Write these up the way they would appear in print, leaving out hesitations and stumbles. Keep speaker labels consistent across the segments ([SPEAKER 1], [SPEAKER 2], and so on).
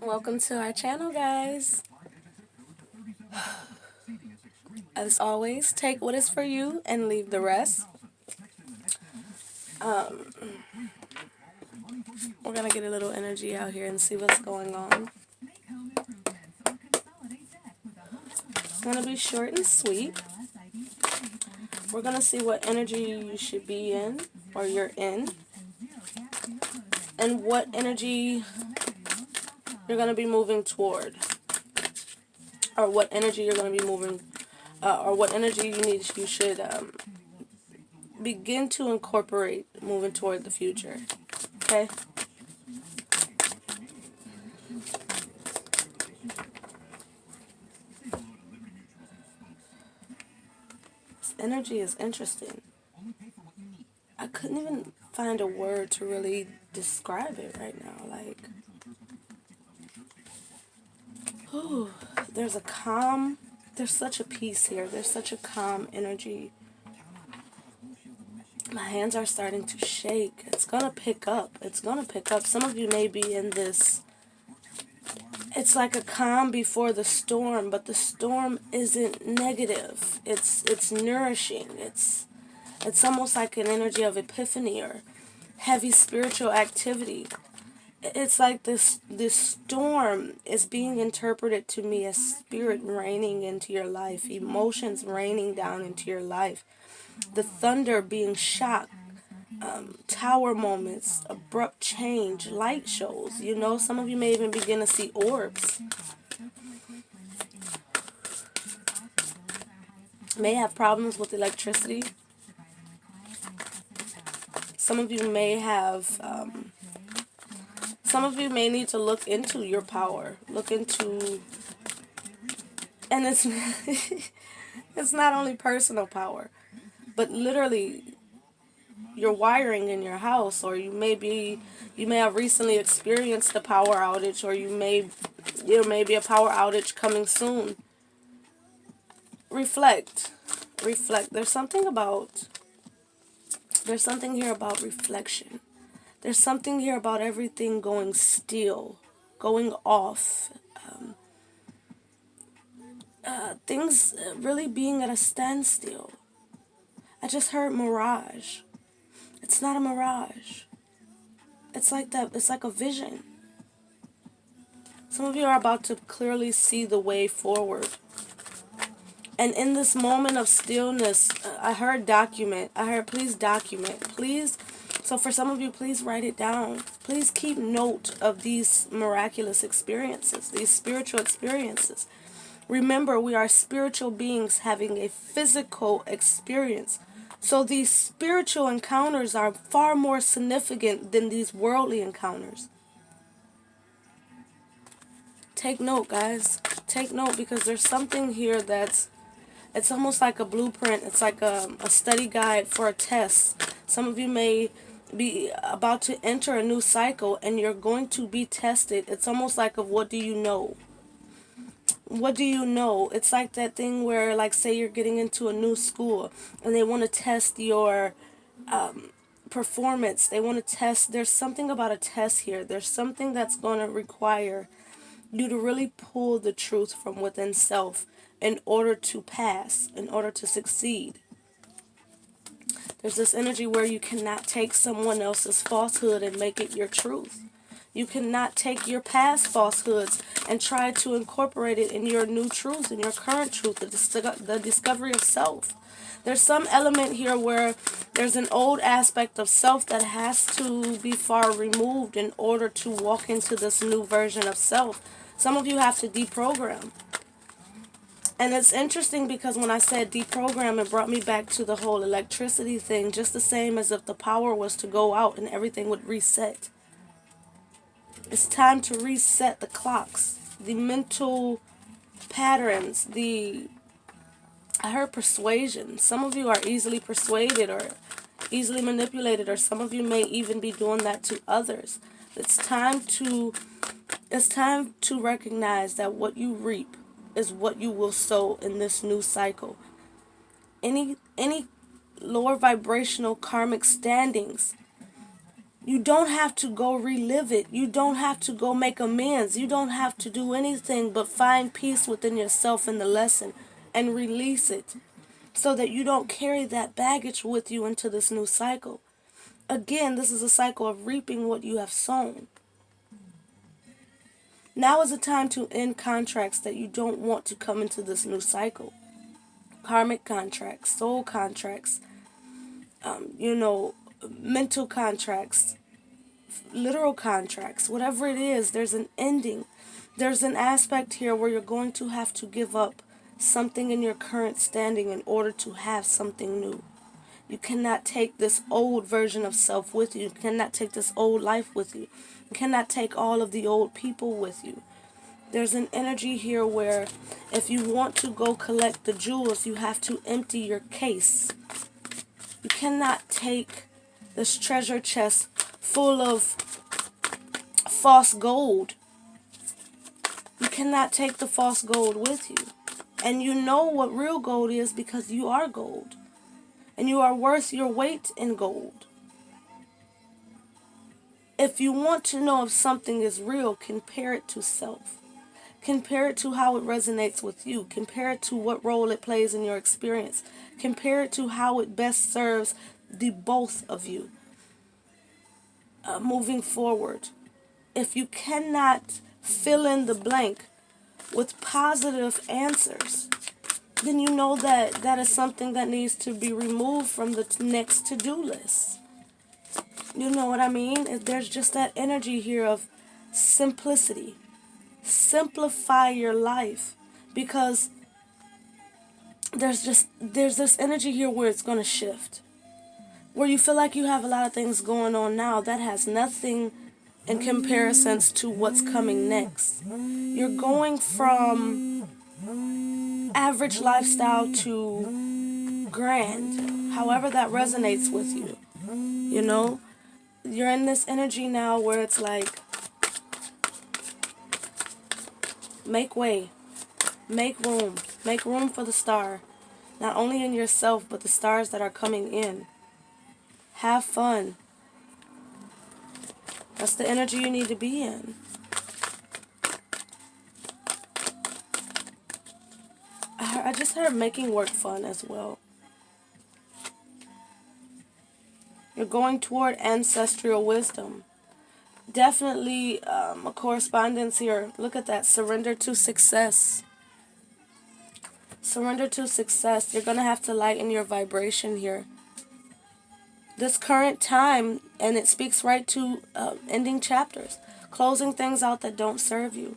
[SPEAKER 1] Welcome to our channel, guys. As always, take what is for you and leave the rest. We're gonna get a little energy out here and see what's going on. It's gonna be short and sweet. We're gonna see what energy you should be in, or you're in, and what energy you're gonna be moving toward, or what energy you're gonna be moving, or what energy you should begin to incorporate moving toward the future. Okay. This energy is interesting. I couldn't even find a word to really describe it right now. Like, whew, there's such a peace here. There's such a calm energy. My hands are starting to shake. It's gonna pick up. It's gonna pick up. Some of you may be in this. It's like a calm before the storm, but the storm isn't negative. It's nourishing. It's almost like an energy of epiphany or heavy spiritual activity. It's like this storm is being interpreted to me as spirit raining into your life, emotions raining down into your life, the thunder being shocked, tower moments, abrupt change, light shows. You know, some of you may even begin to see orbs. May have problems with electricity. Some of you may have, some of you may need to look into your power. Look into, and it's, it's not only personal power, but literally your wiring in your house, or you may have recently experienced a power outage, or there may be a power outage coming soon. Reflect. There's something here about reflection. There's something here about everything going still, going off. Things really being at a standstill. I just heard mirage. It's not a mirage. It's like that. It's like a vision. Some of you are about to clearly see the way forward. And in this moment of stillness, I heard document. I heard please document. Please. So for some of you, please write it down. Please keep note of these miraculous experiences, these spiritual experiences. Remember, we are spiritual beings having a physical experience. So these spiritual encounters are far more significant than these worldly encounters. Take note, guys. Take note, because there's something here it's almost like a blueprint. It's like a study guide for a test. Some of you may be about to enter a new cycle and you're going to be tested. It's almost like of what do you know? What do you know? It's like that thing where, like, say you're getting into a new school and they want to test your performance. They want to test. There's something about a test here. There's something that's going to require you to really pull the truth from within self in order to pass, in order to succeed. There's this energy where you cannot take someone else's falsehood and make it your truth. You cannot take your past falsehoods and try to incorporate it in your new truth, in your current truth, the discovery of self. There's some element here where there's an old aspect of self that has to be far removed in order to walk into this new version of self. Some of you have to deprogram. And it's interesting because when I said deprogram, it brought me back to the whole electricity thing, just the same as if the power was to go out and everything would reset. It's time to reset the clocks, the mental patterns, I heard persuasion. Some of you are easily persuaded or easily manipulated, or some of you may even be doing that to others. It's time to recognize that what you reap is what you will sow in this new cycle. Any lower vibrational karmic standings You don't have to go relive it. You don't have to go make amends. You don't have to do anything but find peace within yourself in the lesson and release it so that you don't carry that baggage with you into this new cycle. Again, this is a cycle of reaping what you have sown. Now is the time to end contracts that you don't want to come into this new cycle. Karmic contracts, soul contracts, mental contracts, literal contracts, whatever it is, there's an ending. There's an aspect here where you're going to have to give up something in your current standing in order to have something new. You cannot take this old version of self with you. You cannot take this old life with you. You cannot take all of the old people with you. There's an energy here where if you want to go collect the jewels, you have to empty your case. You cannot take this treasure chest full of false gold. You cannot take the false gold with you. And you know what real gold is because you are gold. And you are worth your weight in gold. If you want to know if something is real, compare it to self. Compare it to how it resonates with you. Compare it to what role it plays in your experience. Compare it to how it best serves the both of you. Moving forward, if you cannot fill in the blank with positive answers, then you know that that is something that needs to be removed from the next to-do list. You know what I mean? There's just that energy here of simplicity. Simplify your life, because there's this energy here where it's going to shift. Where you feel like you have a lot of things going on now that has nothing in comparisons to what's coming next. You're going from average lifestyle to grand, however that resonates with you. You know, you're in this energy now where it's like, make way, make room for the star, not only in yourself but the stars that are coming in. Have fun. That's the energy you need to be in. I just heard making work fun as well. You're going toward ancestral wisdom. Definitely a correspondence here. Look at that. Surrender to success. Surrender to success. You're going to have to lighten your vibration here. This current time, and it speaks right to ending chapters. Closing things out that don't serve you.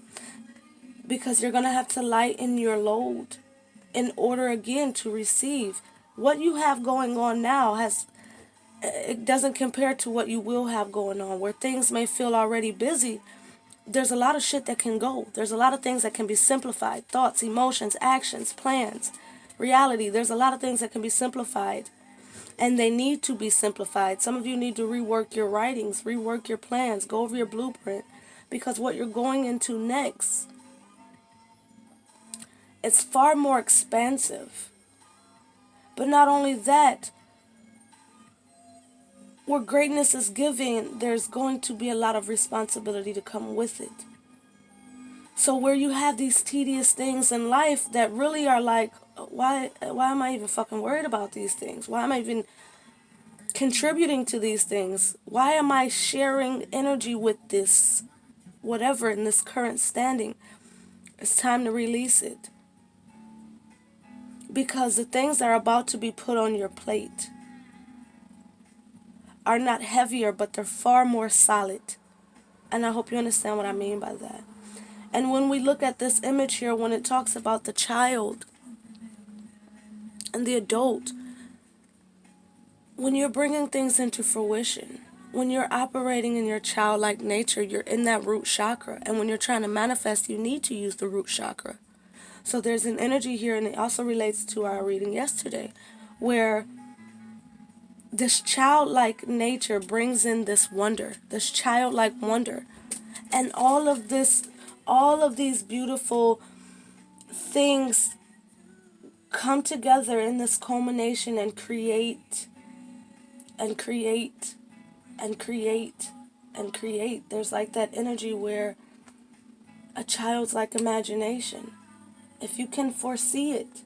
[SPEAKER 1] Because you're going to have to lighten your load in order again to receive. What you have going on now it doesn't compare to what you will have going on. Where things may feel already busy, there's a lot of shit that can go. There's a lot of things that can be simplified. Thoughts, emotions, actions, plans, reality. There's a lot of things that can be simplified. And they need to be simplified. Some of you need to rework your writings, rework your plans, go over your blueprint. Because what you're going into next, it's far more expansive. But not only that, where greatness is given, there's going to be a lot of responsibility to come with it. So where you have these tedious things in life that really are like, why am I even fucking worried about these things? Why am I even contributing to these things? Why am I sharing energy with this whatever in this current standing? It's time to release it. Because the things that are about to be put on your plate are not heavier, but they're far more solid. And I hope you understand what I mean by that. And when we look at this image here, when it talks about the child and the adult, when you're bringing things into fruition, when you're operating in your childlike nature, you're in that root chakra. And when you're trying to manifest, you need to use the root chakra. So there's an energy here, and it also relates to our reading yesterday, where this childlike nature brings in this wonder, this childlike wonder. And all of these beautiful things come together in this culmination and create and create and create. There's like that energy where a child's like imagination. If you can foresee it,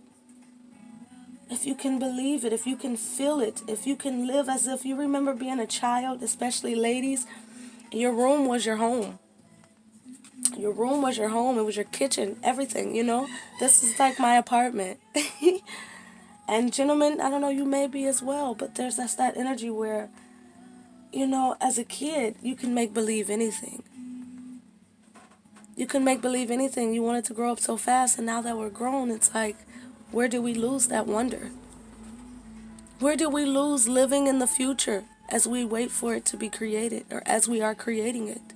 [SPEAKER 1] if you can believe it, if you can feel it, if you can live as if you remember being a child, especially ladies, your room was your home. Your room was your home. It was your kitchen, everything, you know? This is like my apartment. And gentlemen, I don't know, you may be as well, but that's that energy where, you know, as a kid, you can make believe anything. You can make believe anything. You wanted to grow up so fast, and now that we're grown, it's like, where do we lose that wonder? Where do we lose living in the future as we wait for it to be created, or as we are creating it?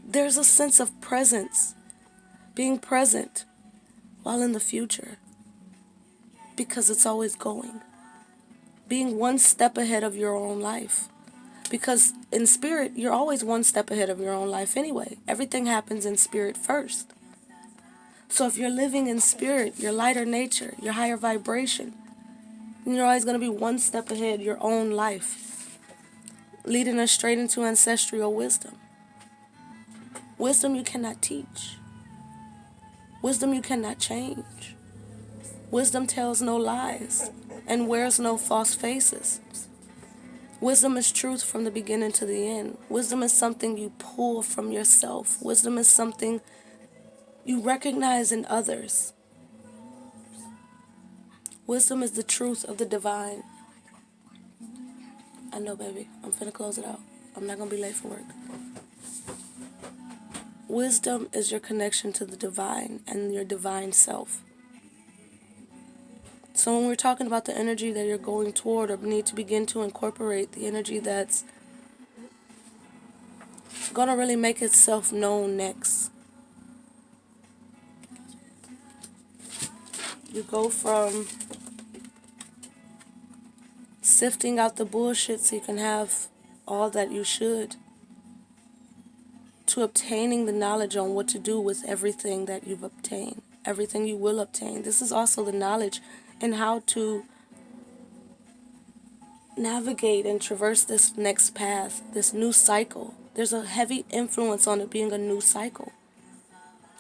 [SPEAKER 1] There's a sense of presence, being present while in the future, because it's always going. Being one step ahead of your own life. Because in spirit, you're always one step ahead of your own life anyway. Everything happens in spirit first. So if you're living in spirit, your lighter nature, your higher vibration, you're always going to be one step ahead your own life, leading us straight into ancestral wisdom. Wisdom you cannot teach. Wisdom you cannot change. Wisdom tells no lies and wears no false faces. Wisdom is truth from the beginning to the end. Wisdom is something you pull from yourself. Wisdom is something you recognize in others. Wisdom is the truth of the divine. I know, baby. I'm finna close it out. I'm not gonna be late for work. Wisdom is your connection to the divine and your divine self. So when we're talking about the energy that you're going toward, or need to begin to incorporate, the energy that's gonna really make itself known next. You go from sifting out the bullshit so you can have all that you should, to obtaining the knowledge on what to do with everything that you've obtained, everything you will obtain. This is also the knowledge in how to navigate and traverse this next path, this new cycle. There's a heavy influence on it being a new cycle.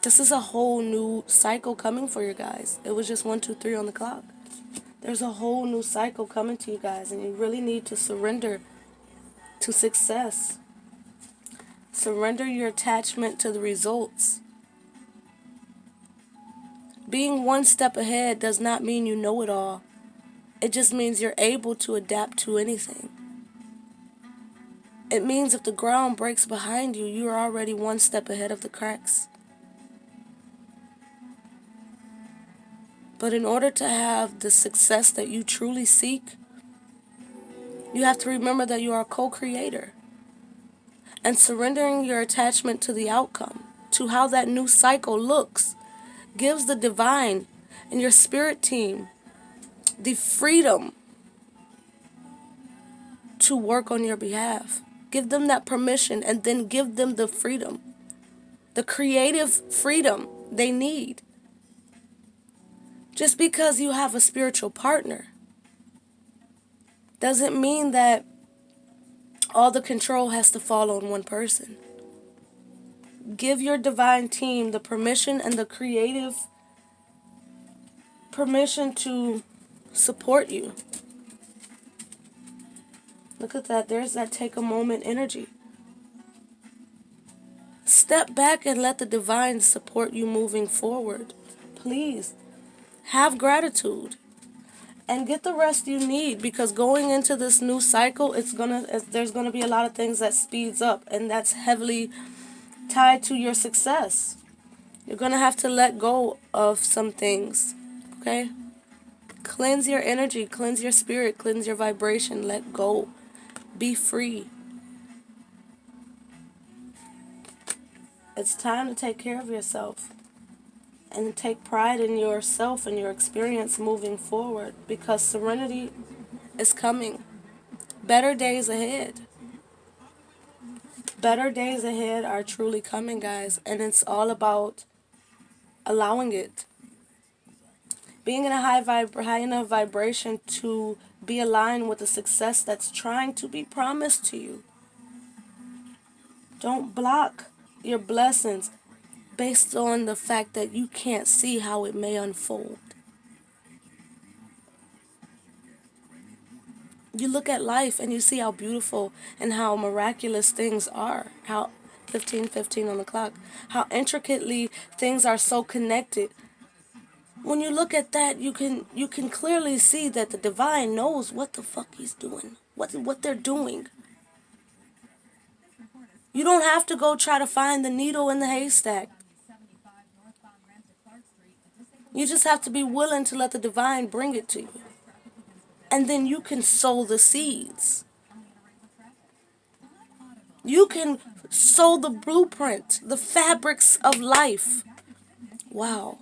[SPEAKER 1] This is a whole new cycle coming for you guys. It was just 1, 2, 3 on the clock. There's a whole new cycle coming to you guys, and you really need to surrender to success. Surrender your attachment to the results. Being one step ahead does not mean you know it all. It just means you're able to adapt to anything. It means if the ground breaks behind you, you're already one step ahead of the cracks. But in order to have the success that you truly seek, you have to remember that you are a co-creator. And surrendering your attachment to the outcome, to how that new cycle looks, gives the divine and your spirit team the freedom to work on your behalf. Give them that permission, and then give them the freedom, the creative freedom they need. Just because you have a spiritual partner doesn't mean that all the control has to fall on one person. Give your divine team the permission and the creative permission to support you. Look at that. There's that take a moment energy. Step back and let the divine support you moving forward. Please. Have gratitude. And get the rest you need, because going into this new cycle, there's gonna be a lot of things that speeds up, and that's heavily tied to your success. You're gonna have to let go of some things. Okay? Cleanse your energy, cleanse your spirit, cleanse your vibration, let go. Be free. It's time to take care of yourself and take pride in yourself and your experience moving forward, because serenity is coming. Better days ahead. Better days ahead are truly coming, guys, and it's all about allowing it. Being in a high enough vibration to Be aligned with the success that's trying to be promised to you. Don't block your blessings based on the fact that you can't see how it may unfold. You look at life and you see how beautiful and how miraculous things are. How 15:15 on the clock. How intricately things are so connected. When you look at that, you can clearly see that the divine knows what the fuck he's doing. What they're doing. You don't have to go try to find the needle in the haystack. You just have to be willing to let the divine bring it to you. And then you can sow the seeds. You can sow the blueprint, the fabrics of life. Wow.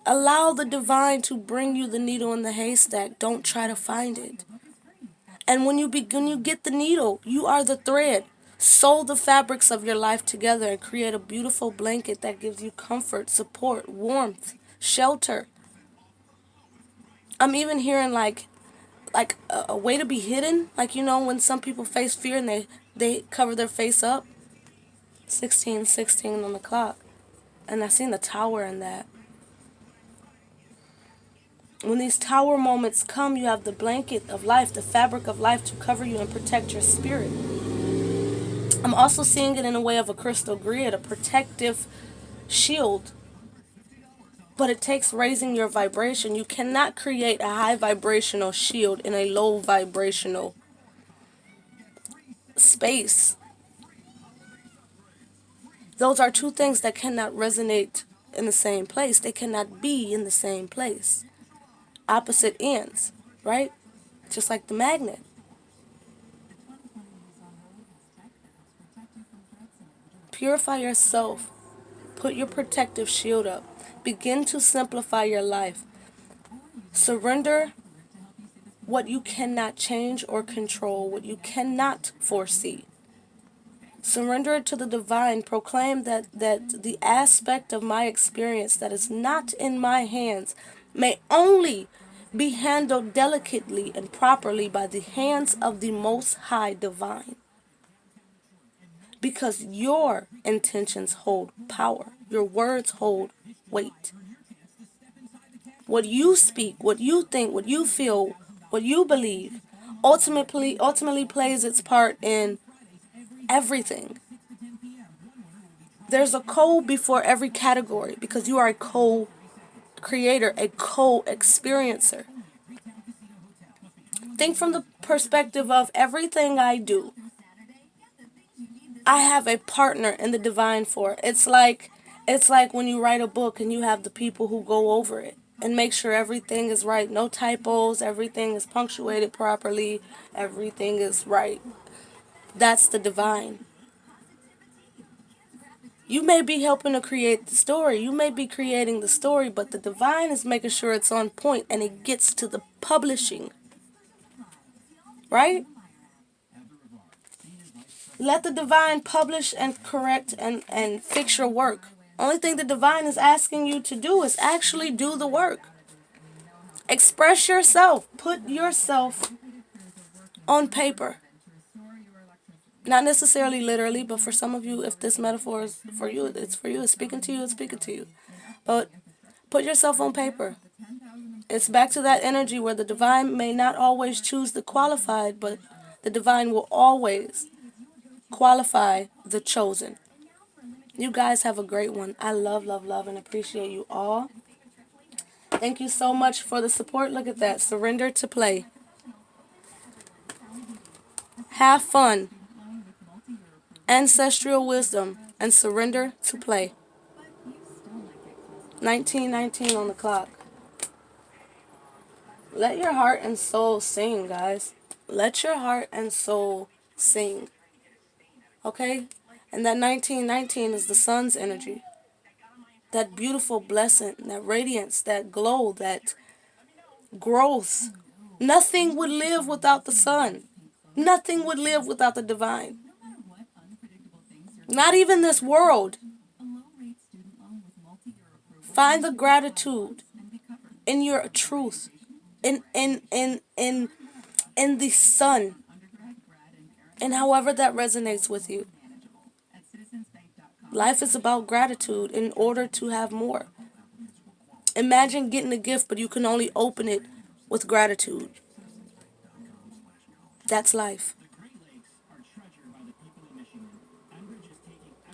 [SPEAKER 1] Allow the divine to bring you the needle in the haystack. Don't try to find it. And when you get the needle, you are the thread. Sew the fabrics of your life together and create a beautiful blanket that gives you comfort, support, warmth, shelter. I'm even hearing like a way to be hidden. Like, when some people face fear and they cover their face up. 16:16 on the clock. And I seen the tower in that. When these tower moments come, you have the blanket of life, the fabric of life to cover you and protect your spirit. I'm also seeing it in a way of a crystal grid, a protective shield. But it takes raising your vibration. You cannot create a high vibrational shield in a low vibrational space. Those are two things that cannot resonate in the same place. They cannot be in the same place. Opposite ends, right? Just like the magnet. Purify yourself. Put your protective shield up. Begin to simplify your life. Surrender what you cannot change or control, what you cannot foresee. Surrender it to the divine. Proclaim that the aspect of my experience that is not in my hands may only be handled delicately and properly by the hands of the Most High Divine. Because your intentions hold power. Your words hold weight. What you speak, what you think, what you feel, what you believe, ultimately plays its part in everything. There's a code before every category because you are a co-creator, a co-experiencer. Think from the perspective of everything I do. I have a partner in the divine for it. It's like when you write a book and you have the people who go over it and make sure everything is right. No typos, everything is punctuated properly, everything is right. That's the divine. You may be helping to create the story. You may be creating the story, but the divine is making sure it's on point and it gets to the publishing. Right? Let the divine publish and correct and fix your work. Only thing the divine is asking you to do is actually do the work. Express yourself. Put yourself on paper. Not necessarily literally, but for some of you, if this metaphor is for you, it's for you. It's speaking to you, it's speaking to you. But put yourself on paper. It's back to that energy where the divine may not always choose the qualified, but the divine will always qualify the chosen. You guys have a great one. I love, love, love, and appreciate you all. Thank you so much for the support. Look at that. Surrender to play. Have fun. Ancestral wisdom and surrender to play. 19:19 on the clock. Let your heart and soul sing, guys. Let your heart and soul sing. Okay? And that 19:19 is the sun's energy. That beautiful blessing, that radiance, that glow, that growth. Nothing would live without the sun. Nothing would live without the divine. Not even this world. Find the gratitude in your truth. in the sun, and however that resonates with you. Life is about gratitude in order to have more. Imagine getting a gift, but you can only open it with gratitude. That's life.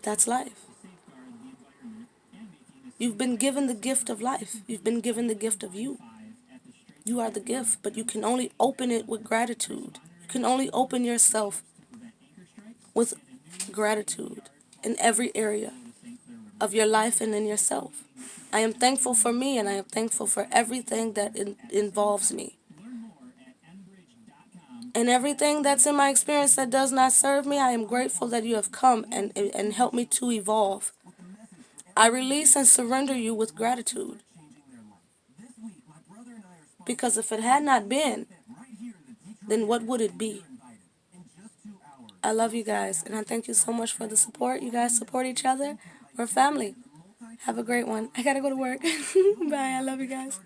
[SPEAKER 1] That's life. You've been given the gift of life. You've been given the gift of you. You are the gift, but you can only open it with gratitude. You can only open yourself with gratitude in every area of your life and in yourself. I am thankful for me, and I am thankful for everything that involves me. And everything that's in my experience that does not serve me, I am grateful that you have come and helped me to evolve. I release and surrender you with gratitude. Because if it had not been, then what would it be? I love you guys, and I thank you so much for the support. You guys support each other. We're family. Have a great one. I gotta go to work. Bye. I love you guys.